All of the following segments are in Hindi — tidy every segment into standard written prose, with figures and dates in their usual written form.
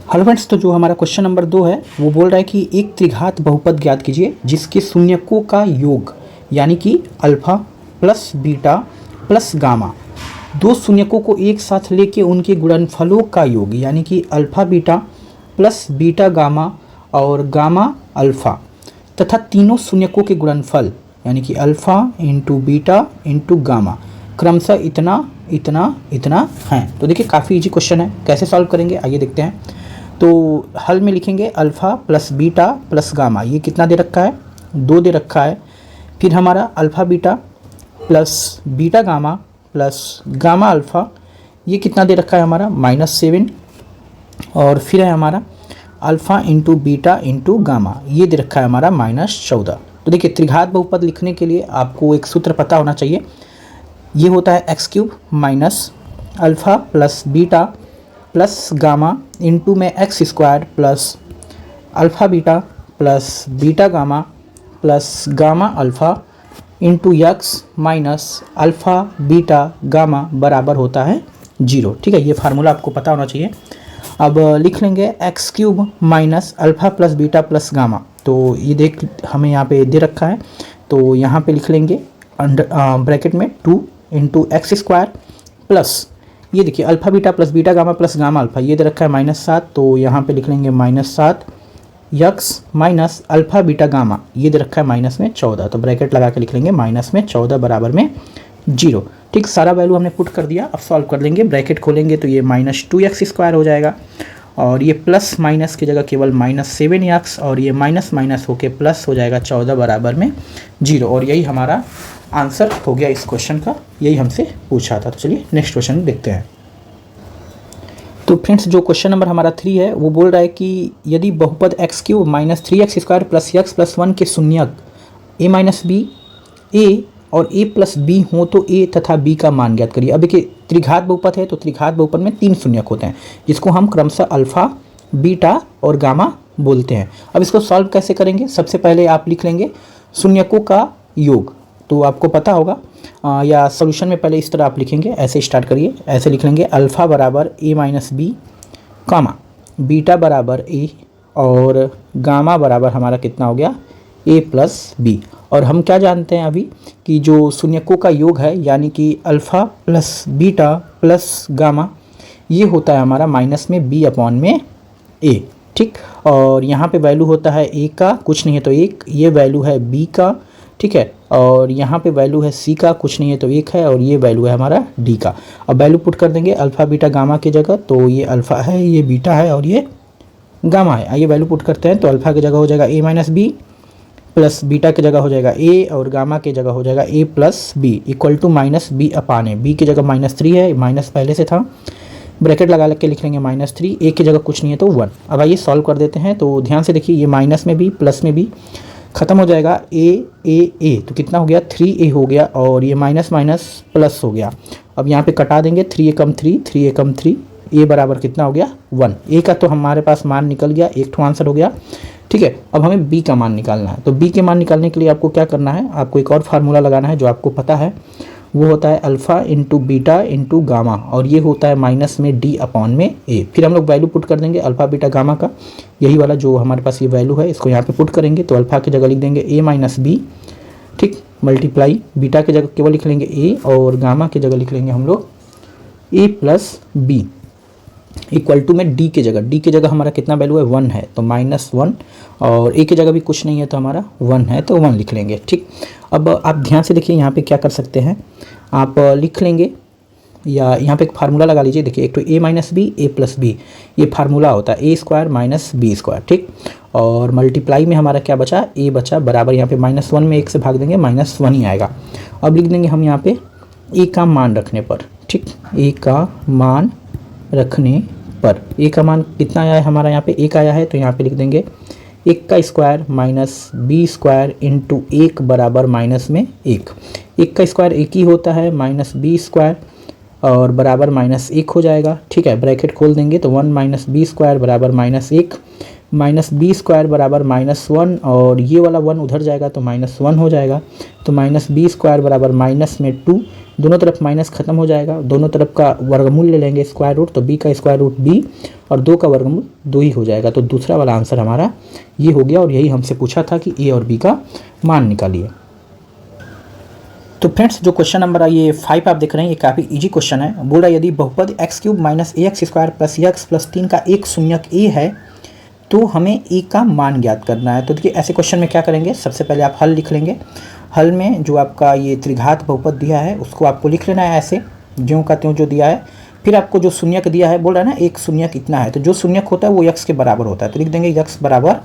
हेलो फ्रेंड्स, तो जो हमारा क्वेश्चन नंबर 2 है वो बोल रहा है कि एक त्रिघात बहुपद ज्ञात कीजिए जिसके शून्यकों का योग यानी कि alpha plus beta plus gamma, दो शून्यकों को एक साथ लेके उनके गुणनफलों का योग यानी कि alpha beta plus beta gamma और गामा अल्फा तथा तीनों शून्यकों के गुणनफल यानी कि alpha into beta into gamma क्रमशः इतना इतना इतना है। तो देखिए काफ़ी इजी क्वेश्चन है, कैसे सॉल्व करेंगे आइए देखते हैं। तो हल में लिखेंगे alpha plus beta plus gamma, ये कितना दे रखा है, 2 दे रखा है। फिर हमारा alpha beta plus beta gamma plus gamma alpha, ये कितना दे रखा है हमारा -7। और फिर है हमारा alpha into beta into gamma, ये दे रखा है हमारा -14। तो देखिए त्रिघात बहुपद लिखने के लिए आपको एक सूत्र पता होना चाहिए, ये होता है x³ minus alpha plus beta plus gamma into में x² plus alpha beta plus beta gamma plus gamma alpha into x minus alpha beta gamma बराबर होता है 0। ठीक है, ये फार्मूला आपको पता होना चाहिए। अब लिख लेंगे x³ minus alpha plus beta plus gamma, तो ये देख हमें यहाँ पे दे रखा है, तो यहाँ पे लिख लेंगे ब्रैकेट में 2 इंटू x² प्लस ये देखिए alpha beta plus beta gamma plus gamma alpha, ये दे रखा है -7, तो यहाँ पे लिख लेंगे -7 x minus alpha beta gamma, ये दे रखा है -14, तो ब्रैकेट लगा के लिख लेंगे -14 बराबर में 0। ठीक, सारा वैल्यू हमने पुट कर दिया। अब सॉल्व कर लेंगे, ब्रैकेट खोलेंगे तो ये -2x² हो जाएगा और ये प्लस माइनस की जगह केवल -7x और ये माइनस माइनस होके प्लस हो जाएगा 14 बराबर में 0। और यही हमारा आंसर हो गया इस क्वेश्चन का, यही हमसे पूछा था। तो चलिए नेक्स्ट क्वेश्चन देखते हैं। तो फ्रेंड्स जो क्वेश्चन नंबर हमारा 3 है वो बोल रहा है कि यदि बहुपद x³ minus 3x² plus x plus 1 के शून्यक a माइनस बी ए और a प्लस बी हो तो a तथा b का मान ज्ञात करिए। अब देखिए त्रिघात बहुपद है तो त्रिघात बहुपद में 3 शून्यक होते हैं जिसको हम क्रमशः अल्फ़ा बीटा और गामा बोलते हैं। अब इसको सॉल्व कैसे करेंगे, सबसे पहले आप लिख लेंगे शून्यकों का योग, तो आपको पता होगा या सॉल्यूशन में पहले इस तरह आप लिखेंगे, ऐसे स्टार्ट करिए, ऐसे लिख लेंगे अल्फ़ा बराबर a minus B comma beta बराबर a और गामा बराबर हमारा कितना हो गया a प्लस बी। और हम क्या जानते हैं अभी कि जो शून्यकों का योग है यानी कि alpha plus beta plus gamma ये होता है हमारा माइनस में b अपॉन में a। ठीक, और यहाँ पे वैल्यू होता है a का, कुछ नहीं है तो 1, ये वैल्यू है b का, ठीक है, और यहाँ पे वैल्यू है c का, कुछ नहीं है तो 1 है, और ये वैल्यू है हमारा d का। अब वैल्यू पुट कर देंगे अल्फ़ा बीटा गामा की जगह, तो ये अल्फ़ा है, ये बीटा है और ये गामा है। आइए वैल्यू पुट करते हैं, तो अल्फ़ा की जगह हो जाएगा a minus B plus beta की जगह हो जाएगा a और गामा की जगह हो जाएगा a plus B equal to minus B upon A. B की जगह -3 है, माइनस पहले से था, ब्रैकेट लगा के लिख लेंगे -3, a की जगह कुछ नहीं है तो 1। अब आइए सॉल्व कर देते हैं, तो ध्यान से देखिए ये माइनस में भी प्लस में भी ख़त्म हो जाएगा a, तो कितना हो गया 3a हो गया और ये माइनस माइनस प्लस हो गया। अब यहाँ पे कटा देंगे 3a come 3a come 3, a बराबर कितना हो गया 1। a का तो हमारे पास मान निकल गया, एक ठो आंसर हो गया। ठीक है, अब हमें b का मान निकालना है, तो b के मान निकालने के लिए आपको क्या करना है, आपको एक और फार्मूला लगाना है जो आपको पता है, वो होता है alpha into beta into gamma और ये होता है माइनस में d अपॉन में a। फिर हम लोग वैल्यू पुट कर देंगे अल्फ़ा बीटा गामा का, यही वाला जो हमारे पास ये वैल्यू है इसको यहाँ पे पुट करेंगे, तो अल्फ़ा की जगह लिख देंगे a माइनस बी, ठीक, मल्टीप्लाई बीटा की जगह केवल लिख लेंगे a और गामा की जगह लिख लेंगे हम लोग a plus B equal to में d की जगह हमारा कितना वैल्यू है 1 है, तो -1 और a की जगह भी कुछ नहीं है तो हमारा 1 है, तो 1 लिख लेंगे। ठीक, अब आप ध्यान से देखिए यहाँ पे क्या कर सकते हैं, आप लिख लेंगे या यहाँ पे एक फार्मूला लगा लीजिए। देखिए एक तो a minus B a plus B, ये फार्मूला होता है a² माइनस b²। ठीक, और मल्टीप्लाई में हमारा क्या बचा, a बचा बराबर, यहाँ पे -1 में 1 से भाग देंगे -1 ही आएगा। अब लिख देंगे हम यहाँ पे a का मान रखने पर, ठीक, a का मान रखने पर a का मान कितना आया है हमारा, यहाँ पे 1 आया है, तो यहाँ पे लिख देंगे 1 का स्क्वायर माइनस b² इंटू 1 बराबर माइनस में 1। 1 का स्क्वायर 1 ही होता है, माइनस b² और बराबर -1 हो जाएगा। ठीक है, ब्रैकेट खोल देंगे तो 1 माइनस b² बराबर -1 माइनस b² बराबर -1 और ये वाला 1 उधर जाएगा तो -1 हो जाएगा, तो -b² बराबर माइनस में 2 दोनों तरफ माइनस खत्म हो जाएगा, दोनों तरफ का वर्गमूल ले लेंगे स्क्वायर रूट, तो b का स्क्वायर रूट b और 2 का वर्गमूल 2 ही हो जाएगा। तो दूसरा वाला आंसर हमारा ये हो गया और यही हमसे पूछा था कि a और b का मान निकालिए। तो फ्रेंड्स जो क्वेश्चन नंबर ये 5 आप देख रहे हैं ये काफ़ी इजी क्वेश्चन है। बोल रहा है यदि बहुपद X cube minus A X square plus X plus 3 का एक शून्यक ए है तो हमें ए का मान ज्ञात करना है। तो देखिए ऐसे क्वेश्चन में क्या करेंगे, सबसे पहले आप हल लिख लेंगे। हल में जो आपका ये त्रिघात बहुपद दिया है उसको आपको लिख लेना है ऐसे ज्यों का त्यों जो दिया है। फिर आपको जो शून्यक दिया है, बोल रहा है ना एक शून्यक इतना है, तो जो शून्यक होता है वो यक्स के बराबर होता है, तो लिख देंगे यक्स बराबर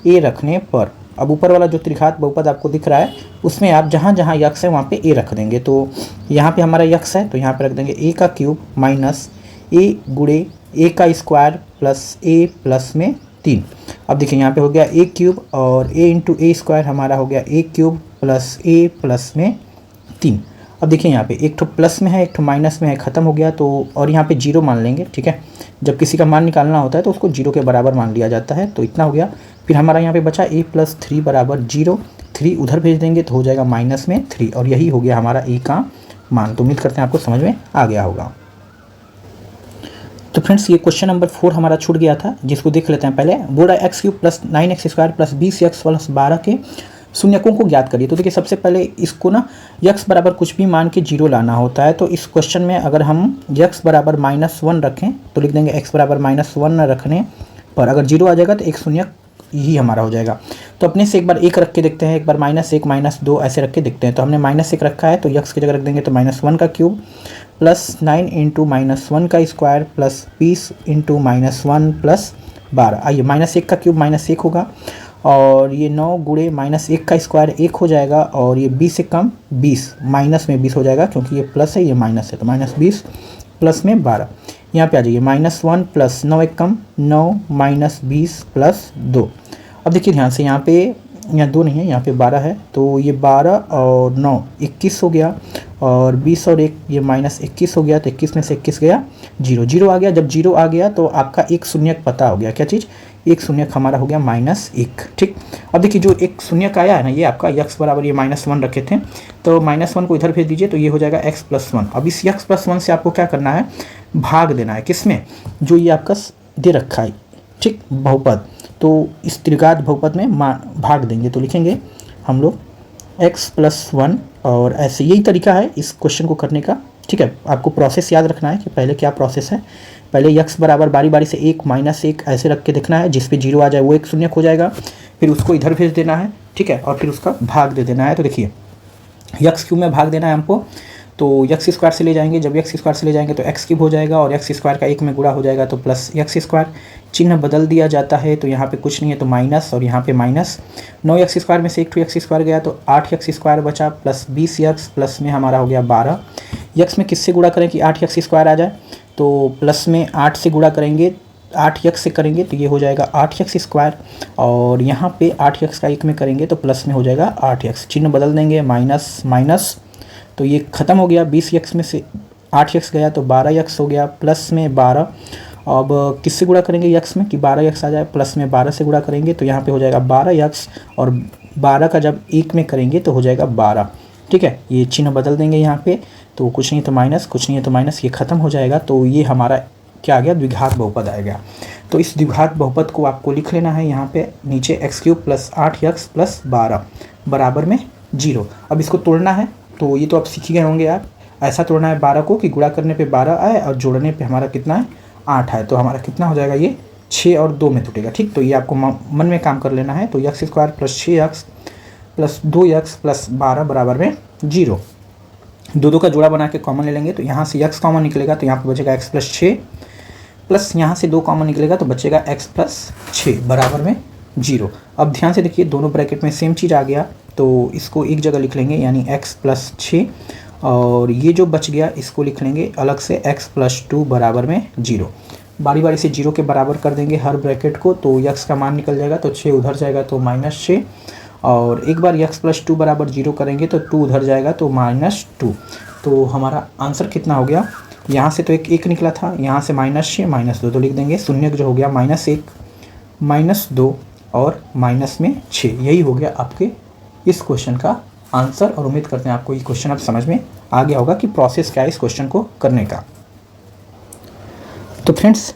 ए रखने पर। अब ऊपर वाला जो त्रिघात बहुपद आपको दिख रहा है उसमें आप जहाँ जहाँ यक्स है वहाँ पे ए रख देंगे। तो यहाँ पे हमारा यक्स है तो यहाँ पे रख देंगे ए का क्यूब माइनस ए गुणे ए का स्क्वायर प्लस ए प्लस में 3। अब देखिए यहाँ पे हो गया ए क्यूब और ए इंटू ए स्क्वायर हमारा हो गया ए क्यूब प्लस ए प्लस में 3। अब देखिए यहाँ पे एक ठो प्लस में है एक ठो माइनस में है, ख़त्म हो गया। तो और यहाँ पे जीरो मान लेंगे, ठीक है। जब किसी का मान निकालना होता है तो उसको जीरो के बराबर मान लिया जाता है। तो इतना हो गया। फिर हमारा यहाँ पे बचा a प्लस 3 बराबर 0, 3 उधर भेज देंगे तो हो जाएगा माइनस में 3 और यही हो गया हमारा a का मान। तो उम्मीद करते हैं आपको समझ में आ गया होगा। तो फ्रेंड्स ये क्वेश्चन नंबर 4 हमारा छूट गया था, जिसको देख लेते हैं पहले। बोल रहा है x cube plus 9x square plus 20x plus 12 के शून्यकों को ज्ञात करिए। तो देखिए सबसे पहले इसको ना x बराबर कुछ भी मान के 0 लाना होता है। तो इस क्वेश्चन में अगर हम x बराबर -1 रखें तो लिख देंगे x बराबर -1 रखने पर अगर 0 आ जाएगा तो एक शून्यक यही हमारा हो जाएगा। तो अपने से एक बार 1 रख के देखते हैं, एक बार -1 -2 ऐसे रख के देखते हैं। तो हमने -1 रखा है तो x की जगह रख देंगे तो -1 का क्यूब प्लस 9 इंटू -1 का स्क्वायर प्लस 20 इंटू -1 प्लस 12। आइए -1 का क्यूब -1 होगा और ये 9 गुणे -1 का स्क्वायर 1 हो जाएगा और ये 20 से कम 20 माइनस में 20 हो जाएगा क्योंकि ये प्लस है ये माइनस है। तो -20 प्लस में 12 यहाँ पे आ जाइए -1 प्लस 9 एक कम 9 -20 प्लस 2। अब देखिए ध्यान से यहाँ पे यहाँ 2 नहीं है यहाँ पे 12 है तो ये 12 और 9 21 हो गया और 20 और 1 ये -21 हो गया। तो 21 में से 21 गया 0, 0 आ गया। जब 0 आ गया तो आपका एक शून्यक पता हो गया, क्या चीज़, एक शून्यक हमारा हो गया -1, ठीक। अब देखिए जो एक शून्यक आया है ना ये आपका x बराबर ये -1 रखे थे तो -1 को इधर भेज दीजिए तो ये हो जाएगा x प्लस 1। अब इस x प्लस 1 से आपको क्या करना है, भाग देना है किसमें, जो ये आपका दे रखा है, ठीक, बहुपद। तो इस त्रिघात बहुपद में भाग देंगे तो लिखेंगे हम लोग x प्लस 1 और ऐसे यही तरीका है इस क्वेश्चन को करने का, ठीक है। आपको प्रोसेस याद रखना है कि पहले क्या प्रोसेस है। पहले x बराबर बारी बारी से 1 -1 ऐसे रख के देखना है, जिस पे 0 आ जाए वो एक शून्यक हो जाएगा। फिर उसको इधर भेज देना है, ठीक है, और फिर उसका भाग दे देना है। तो देखिए x क्यूब में भाग देना है हमको तो x स्क्वायर से ले जाएंगे, जब x स्क्वायर से ले जाएंगे तो x क्यूब हो जाएगा और x स्क्वायर का 1 में गुणा हो जाएगा तो प्लस x स्क्वायर। चिन्ह बदल दिया जाता है तो यहाँ पे कुछ नहीं है तो माइनस और यहाँ पे माइनस। 9x स्क्वायर में से एक x स्क्वायर गया तो 8x स्क्वायर बचा प्लस 20x प्लस में हमारा हो गया 12। x में किससे गुणा करें कि 8x स्क्वायर आ जाए, तो प्लस में 8 से गुणा करेंगे, 8x से करेंगे तो ये हो जाएगा 8x स्क्वायर और यहाँ पे 8x का 1 में करेंगे तो प्लस में हो जाएगा 8x। चिन्ह बदल देंगे माइनस माइनस तो ये ख़त्म हो गया। 20x में से 8x गया तो 12x हो गया प्लस में 12। अब किससे गुणा करेंगे x में कि 12x आ जाए, प्लस में 12 से गुणा करेंगे तो यहाँ पे हो जाएगा 12x और 12 का जब 1 में करेंगे तो हो जाएगा 12, ठीक है। ये चिन्ह बदल देंगे यहाँ पे तो कुछ नहीं तो माइनस, कुछ नहीं है तो माइनस, ये ख़त्म हो जाएगा। तो ये हमारा क्या आ गया, द्विघात बहुपद आ गया। तो इस द्विघात बहुपद को आपको लिख लेना है यहाँ पे नीचे x cube plus 8x plus 12 बराबर में 0। अब इसको तोड़ना है तो ये तो आप सीख ही गए होंगे आप, ऐसा तोड़ना है 12 को कि गुणा करने पे 12 आए और जोड़ने पे हमारा कितना है 8 है। तो हमारा कितना हो जाएगा, ये 6 और 2 में टूटेगा, ठीक। तो ये आपको मन में काम कर लेना है। तो x square plus 6x plus 2x plus 12 बराबर में 0। 2 का जोड़ा बना के कॉमन ले लेंगे तो यहाँ से x कॉमन निकलेगा तो यहाँ पर बचेगा x प्लस 6 प्लस यहाँ से 2 कॉमन निकलेगा तो बचेगा x प्लस 6 बराबर में 0। अब ध्यान से देखिए दोनों ब्रैकेट में सेम चीज़ आ गया तो इसको एक जगह लिख लेंगे यानी x प्लस 6 और ये जो बच गया इसको लिख लेंगे अलग से x प्लस 2 बराबर में 0। बारी बारी से 0 के बराबर कर देंगे हर ब्रैकेट को तो x का मान निकल जाएगा तो 6 उधर जाएगा तो -6 और एक बार x प्लस 2 बराबर 0 करेंगे तो 2 उधर जाएगा तो -2। तो हमारा आंसर कितना हो गया, यहाँ से तो एक निकला था, यहाँ से -6 -2 तो लिख देंगे शून्यक जो हो गया -1 -2 और माइनस में 6। यही हो गया आपके इस क्वेश्चन का आंसर और उम्मीद करते हैं आपको ये क्वेश्चन अब समझ में आ गया होगा कि प्रोसेस क्या है इस क्वेश्चन को करने का। तो फ्रेंड्स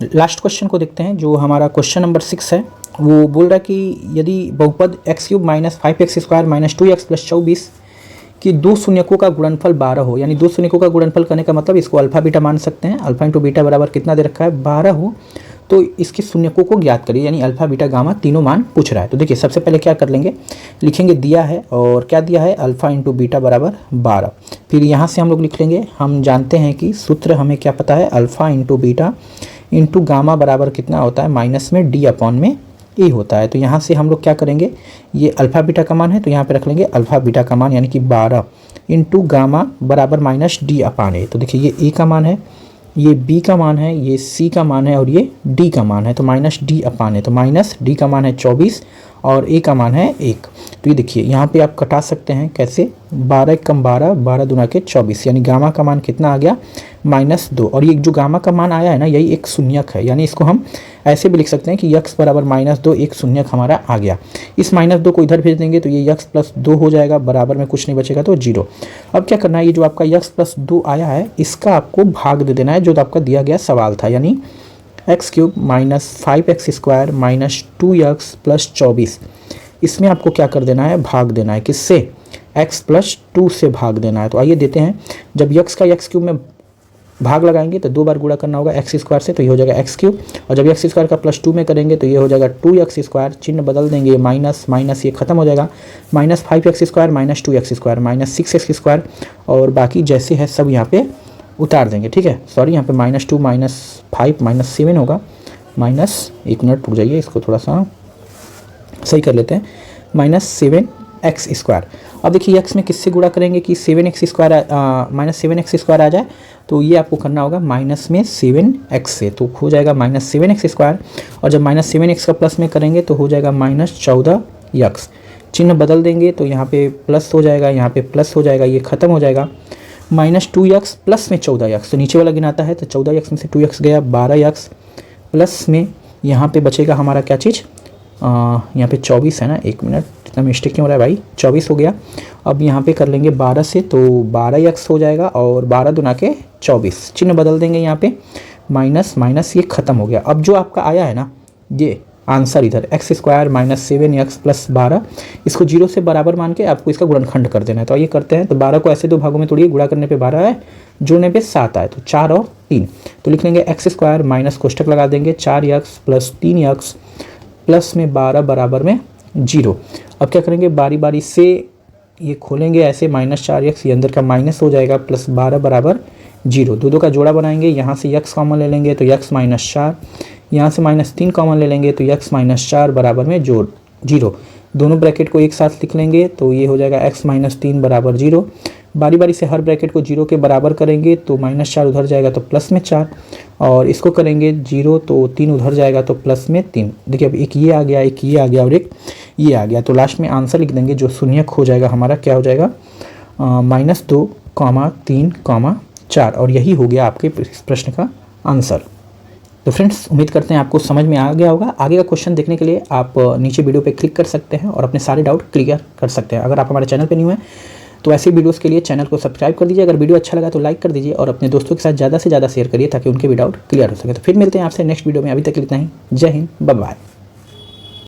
लास्ट क्वेश्चन को देखते हैं, जो हमारा क्वेश्चन नंबर 6 है। वो बोल रहा है कि यदि बहुपद x³ minus 5x² minus 2x plus 24 कि दो शून्यकों का गुणनफल 12 हो, यानी दो शून्यकों का गुणनफल करने का मतलब इसको अल्फा बीटा मान सकते हैं। अल्फा इंटू बीटा बराबर कितना दे रखा है 12 हो, तो इसके शून्यकों को ज्ञात करिए, यानी अल्फा बीटा गामा तीनों मान पूछ रहा है। तो देखिए सबसे पहले क्या कर लेंगे, लिखेंगे दिया है और क्या दिया है अल्फा इंटू बीटा बराबर 12। फिर यहाँ से हम लोग लिख लेंगे, हम जानते हैं कि सूत्र हमें क्या पता है, alpha into beta into gamma बराबर कितना होता है माइनस में डी अपॉन में ए होता है। तो यहाँ से हम लोग क्या करेंगे, ये अल्फा बीटा का मान है तो यहाँ पे रख लेंगे अल्फा बीटा का मान यानी कि 12 इंटू गामा बराबर माइनस डी अपॉन ए। तो देखिए ये ए का मान है, ये बी का मान है, ये सी का मान है और ये डी का मान है, तो माइनस डी अपॉन है। तो माइनस डी का मान है 24 और ए का मान है 1। तो ये देखिए यहाँ पे आप कटा सकते हैं कैसे, 12 कम 12, 12 दूना के 24, यानी गामा का मान कितना आ गया -2। और ये जो गामा का मान आया है ना, यही एक शून्यक है, यानी इसको हम ऐसे भी लिख सकते हैं कि x बराबर -2 एक शून्यक हमारा आ गया। इस -2 को इधर भेज देंगे तो ये x प्लस 2 हो जाएगा, बराबर में कुछ नहीं बचेगा तो 0। अब क्या करना है, ये जो आपका x प्लस 2 आया है इसका आपको भाग दे देना है जो आपका दिया गया सवाल था, यानी x³ minus 5x² minus 2x plus 24, इसमें आपको क्या कर देना है, भाग देना है, किससे, x प्लस 2 से भाग देना है। तो आइए देते हैं, जब x का x³ में भाग लगाएंगे तो 2 बार गुणा करना होगा x² से, तो ये हो जाएगा x³, और जब x² का प्लस 2 में करेंगे तो ये हो जाएगा 2x², चिन्ह बदल देंगे, माइनस माइनस ये खत्म हो जाएगा, minus 5x² minus 2x² minus 6x², और बाकी जैसे है सब यहाँ पे उतार देंगे, ठीक है। सॉरी यहाँ पे -2 -5 -7 होगा, माइनस, एक मिनट रुक जाइए, इसको थोड़ा सा सही कर लेते हैं, -7x²। अब देखिए x में किससे गुणा करेंगे कि 7x² -7x² आ जाए, तो ये आपको करना होगा माइनस में 7x से, तो हो जाएगा -7x², और जब -7x का प्लस में करेंगे तो हो जाएगा -14x, चिन्ह बदल देंगे तो यहाँ पे प्लस हो जाएगा, यहाँ पे प्लस हो जाएगा, ये खत्म हो जाएगा, -2x प्लस में 14x, तो नीचे वाला गिनाता है तो 14x में से 2x गया, 12x प्लस में यहाँ पे बचेगा हमारा क्या चीज़, यहाँ पे 24 है ना, एक मिनट इतना मिस्टेक क्यों हो रहा है भाई, 24 हो गया। अब यहाँ पे कर लेंगे 12 से, तो 12x हो जाएगा, और 12 दूना के 24, चिन्ह बदल देंगे यहाँ पे, माइनस माइनस ये खत्म हो गया। अब जो आपका आया है ना ये आंसर इधर x² माइनस 7x प्लस 12, इसको 0 से बराबर मान के आपको इसका गुणनखंड कर देना है। तो ये करते हैं, तो 12 को ऐसे 2 भागों में तोड़िए, गुणा करने पे 12 है, जोड़ने पे 7 आए, तो 4 और 3, तो लिख लेंगे x² माइनस कोष्टक लगा देंगे 4x प्लस 3x प्लस में 12 बराबर में 0। अब क्या करेंगे, बारी बारी से ये खोलेंगे ऐसे, -4x, ये अंदर का माइनस हो जाएगा, प्लस 12 बराबर 0, दो का जोड़ा बनाएंगे, यहाँ से x कॉमन ले लेंगे तो x -4, यहाँ से -3 कॉमन ले लेंगे तो x -4 बराबर में 0, दोनों ब्रैकेट को एक साथ लिख लेंगे तो ये हो जाएगा x -3 बराबर 0। बारी बारी से हर ब्रैकेट को 0 के बराबर करेंगे तो -4 उधर जाएगा तो प्लस में 4, और इसको करेंगे 0 तो 3 उधर जाएगा तो प्लस में 3। देखिए अब एक ये आ गया, एक ये आ गया और एक ये आ गया, तो लास्ट में आंसर लिख देंगे, जो शून्यक हो जाएगा हमारा क्या हो जाएगा, -2, 3, 4, और यही हो गया आपके इस प्रश्न का आंसर। तो फ्रेंड्स उम्मीद करते हैं आपको समझ में आ गया होगा। आगे का क्वेश्चन देखने के लिए आप नीचे वीडियो पे क्लिक कर सकते हैं और अपने सारे डाउट क्लियर कर सकते हैं। अगर आप हमारे चैनल पे न्यू हैं तो ऐसे वीडियोस के लिए चैनल को सब्सक्राइब कर दीजिए। अगर वीडियो अच्छा लगा तो लाइक कर दीजिए और अपने दोस्तों के साथ ज़्यादा से ज़्यादा शेयर करिए ताकि उनके भी डाउट क्लियर हो सके। तो फिर मिलते हैं आपसे नेक्स्ट वीडियो में, अभी तक इतना ही। जय हिंद, बाय बाय।